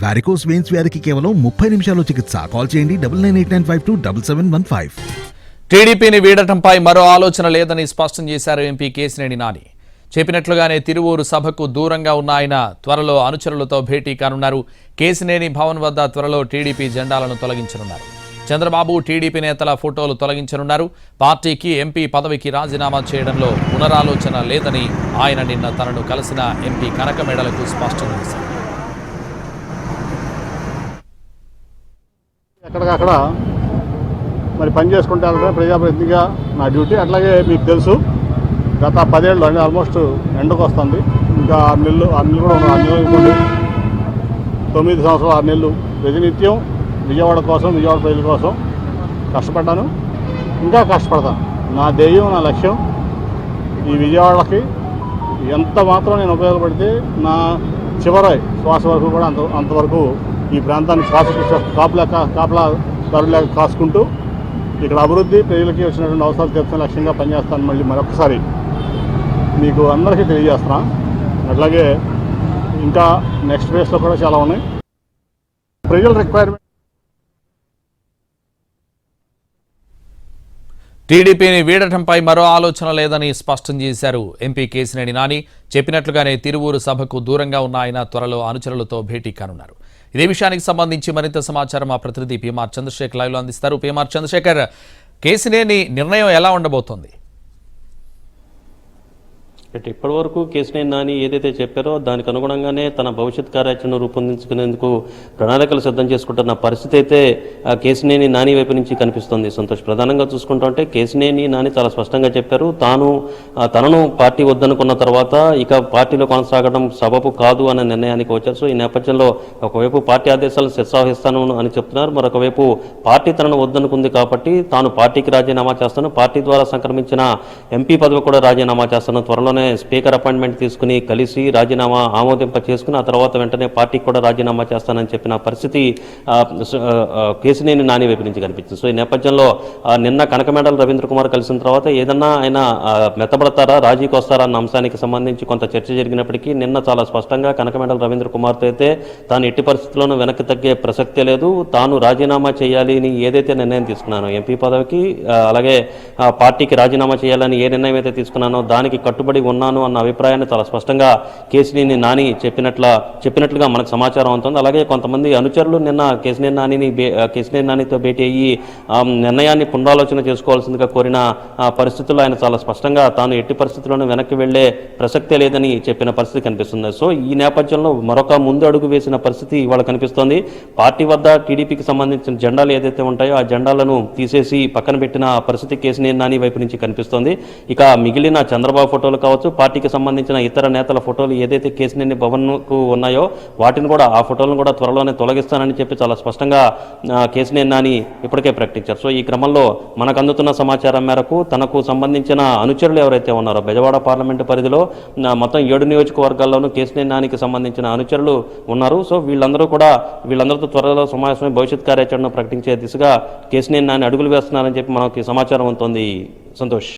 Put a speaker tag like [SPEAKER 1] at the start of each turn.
[SPEAKER 1] Varicose veins వ్యాధికి కేవలం 30 నిమిషాల్లో చికిత్స. కాల్ చేయండి 9989527715.
[SPEAKER 2] టీడీపీని వీడటంపై మరో ఆలోచన లేదని స్పష్టం చేశారు ఎంపీ కేశినేని నాని. చెప్పినట్లుగానే తిరువూరు సభకు దూరంగా ఉన్న ఆయన త్వరలో అనుచరులతో భేటీ కానున్నారు. కేశినేని భవన్ వద్ద త్వరలో టీడీపీ జెండాలను తొలగించనున్నారు. చంద్రబాబు టీడీపీ నేతల ఫోటోలు తొలగించనున్నారు. పార్టీకి ఎంపీ పదవికి రాజీనామా చేయడంలో పునరాలోచన లేదని ఆయన నిన్న తనను కలిసిన ఎంపీ కనకమేడలకు స్పష్టం చేశారు.
[SPEAKER 3] ఎక్కడికక్కడ మరి పని చేసుకుంటే ప్రజాప్రతినిధిగా నా డ్యూటీ. అట్లాగే మీకు తెలుసు గత 10 ఏళ్ళు అంటే ఆల్మోస్ట్ ఎండకు వస్తుంది. ఇంకా 6 నెలలు కూడా 6 నెలలు అనుకోండి, 9 సంవత్సరాలు 6 నెలలు ప్రతినిత్యం విజయవాడ కోసం, విజయవాడ ప్రజల కోసం కష్టపడ్డాను, ఇంకా కష్టపడతాను. నా ధ్యేయం, నా లక్ష్యం ఈ విజయవాడకి ఎంత మాత్రం నేను ఉపయోగపడితే నా చివరి శ్వాస వరకు కూడా అంతవరకు ఈ ప్రాంతాన్ని కాపలాదారులేక కాసుకుంటూ ఇక్కడ అభివృద్ధి, ప్రజలకి వచ్చినటువంటి అవసరాలు తీర్చే లక్ష్యంగా పనిచేస్తాను. మళ్ళీ మరొకసారి మీకు అందరికీ తెలియజేస్తున్నా. అట్లాగే ఇంకా నెక్స్ట్ ఫేజ్లో కూడా చాలా ఉన్నాయి. ప్రజల రిక్వైర్మెంట్
[SPEAKER 2] టీడీపీని వీడటంపై మరో ఆలోచన లేదని స్పష్టం చేశారు ఎంపీ కేశినేని నాని. చెప్పినట్లుగానే తిరువూరు సభకు దూరంగా ఉన్న ఆయన త్వరలో అనుచరులతో భేటీ కానున్నారు. ఇదే విషయానికి సంబంధించి మరింత సమాచారం మా ప్రతినిధి పీఎంఆర్ చంద్రశేఖర్ లైవ్లో అందిస్తారు. పీఎంఆర్ చంద్రశేఖర్, కేశినేని నిర్ణయం ఎలా ఉండబోతోంది?
[SPEAKER 4] ఇప్పటివరకు కేశినేని నాని ఏదైతే చెప్పారో దానికి అనుగుణంగానే తన భవిష్యత్ కార్యాచరణ రూపొందించుకునేందుకు ప్రణాళికలు సిద్ధం చేసుకుంటున్న పరిస్థితి అయితే కేశినేని నాని వైపు నుంచి కనిపిస్తుంది. సంతోష్, ప్రధానంగా చూసుకుంటుంటే కేశినేని నాని చాలా స్పష్టంగా చెప్పారు, తనను పార్టీ వద్దనుకున్న తర్వాత ఇక పార్టీలో కొనసాగడం సబబు కాదు అనే నిర్ణయానికి వచ్చారు. సో ఈ నేపథ్యంలో ఒకవైపు పార్టీ ఆదేశాలను శిరసావహిస్తాను అని చెప్తున్నారు, మరొకవైపు పార్టీ తనను వద్దనుకుంది కాబట్టి తాను పార్టీకి రాజీనామా చేస్తాను, పార్టీ ద్వారా సంక్రమించిన ఎంపీ పదవి కూడా రాజీనామా చేస్తాను, త్వరలోనే స్పీకర్ అపాయింట్మెంట్ తీసుకుని కలిసి రాజీనామా ఆమోదింప చేసుకుని ఆ తర్వాత వెంటనే పార్టీకి కూడా రాజీనామా చేస్తానని చెప్పిన పరిస్థితి కేశినేని నాని వైపు నుంచి కనిపించింది. సో ఈ నేపథ్యంలో నిన్న కనకమేడల రవీంద్ర కుమార్ కలిసిన తర్వాత ఏదన్నా ఆయన మెత్తబడతారా, రాజీకి వస్తారా అన్న అంశానికి సంబంధించి కొంత చర్చ జరిగినప్పటికీ నిన్న చాలా స్పష్టంగా కనకమేడల రవీంద్ర కుమార్తో అయితే తాను ఎట్టి పరిస్థితుల్లోనూ వెనక్కి తగ్గే ప్రసక్తే లేదు, తాను రాజీనామా చేయాలి అని ఏదైతే నిర్ణయం తీసుకున్నానో ఎంపీ పదవికి, అలాగే పార్టీకి రాజీనామా చేయాలని ఏ నిర్ణయం అయితే తీసుకున్నానో దానికి కట్టుబడి ఉన్నాను అన్న అభిప్రాయాన్ని చాలా స్పష్టంగా కేశినేని నాని చెప్పినట్లుగా మనకు సమాచారం అవుతుంది. అలాగే కొంతమంది అనుచరులు నిన్న కేశినేని నానితో భేటీ అయ్యి నిర్ణయాన్ని పునరాలోచన చేసుకోవాల్సిందిగా కోరిన పరిస్థితుల్లో ఆయన చాలా స్పష్టంగా తాను ఎట్టి పరిస్థితుల్లోనూ వెనక్కి వెళ్లే ప్రసక్తే లేదని చెప్పిన పరిస్థితి కనిపిస్తుంది. సో ఈ నేపథ్యంలో మరొక ముందు అడుగు వేసిన పరిస్థితి ఇవాళ కనిపిస్తోంది. పార్టీ వద్ద టీడీపీకి సంబంధించిన జెండాలు ఏదైతే ఉంటాయో ఆ జెండాలను తీసేసి పక్కన పెట్టిన పరిస్థితి కేశినేని నాని వైపు నుంచి కనిపిస్తోంది. ఇక మిగిలిన చంద్రబాబు ఫోటోలు కావచ్చు, పార్టీకి సంబంధించిన ఇతర నేతల ఫోటోలు ఏదైతే కేశినేని భవన్కు ఉన్నాయో వాటిని కూడా ఆ ఫోటోలను కూడా త్వరలోనే తొలగిస్తానని చెప్పి చాలా స్పష్టంగా కేశినేని నాని ఇప్పటికే ప్రకటించారు. సో ఈ క్రమంలో మనకు అందుతున్న సమాచారం మేరకు తనకు సంబంధించిన అనుచరులు ఎవరైతే ఉన్నారో బెజవాడ పార్లమెంటు పరిధిలో మొత్తం 7 నియోజకవర్గాల్లోనూ కేశినేని నానికి సంబంధించిన అనుచరులు ఉన్నారు. సో వీళ్ళందరితో త్వరలో సమావేశమై భవిష్యత్ కార్యాచరణ ప్రకటించే దిశగా కేశినేని నాని అడుగులు వేస్తున్నారని చెప్పి మనకి సమాచారం ఉంటుంది. సంతోష్.